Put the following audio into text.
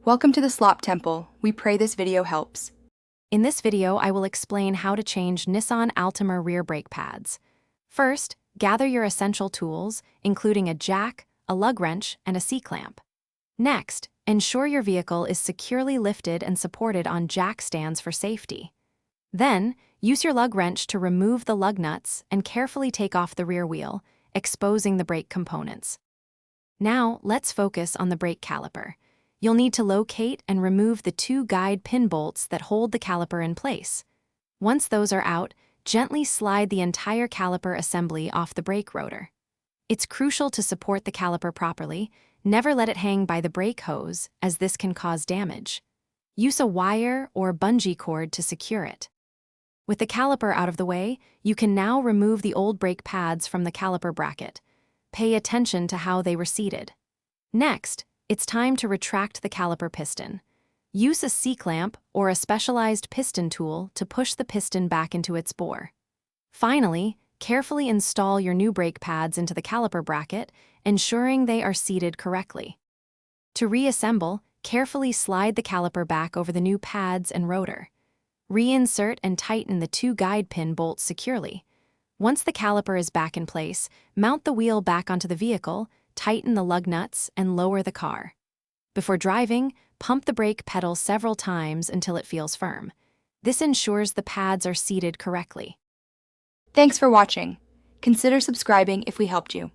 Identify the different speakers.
Speaker 1: Welcome to the Slop Temple. We pray this video helps.
Speaker 2: In this video, I will explain how to change Nissan Altima rear brake pads. First, gather your essential tools, including a jack, a lug wrench, and a C-clamp. Next, ensure your vehicle is securely lifted and supported on jack stands for safety. Then, use your lug wrench to remove the lug nuts and carefully take off the rear wheel, exposing the brake components. Now, let's focus on the brake caliper. You'll need to locate and remove the two guide pin bolts that hold the caliper in place. Once those are out, gently slide the entire caliper assembly off the brake rotor. It's crucial to support the caliper properly. Never let it hang by the brake hose, as this can cause damage. Use a wire or bungee cord to secure it. With the caliper out of the way, you can now remove the old brake pads from the caliper bracket. Pay attention to how they were seated. Next, it's time to retract the caliper piston. Use a C-clamp or a specialized piston tool to push the piston back into its bore. Finally, carefully install your new brake pads into the caliper bracket, ensuring they are seated correctly. To reassemble, carefully slide the caliper back over the new pads and rotor. Reinsert and tighten the two guide pin bolts securely. Once the caliper is back in place, mount the wheel back onto the vehicle, tighten the lug nuts, and lower the car. Before driving, pump the brake pedal several times until it feels firm. This ensures the pads are seated correctly.
Speaker 1: Thanks for watching. Consider subscribing if we helped you.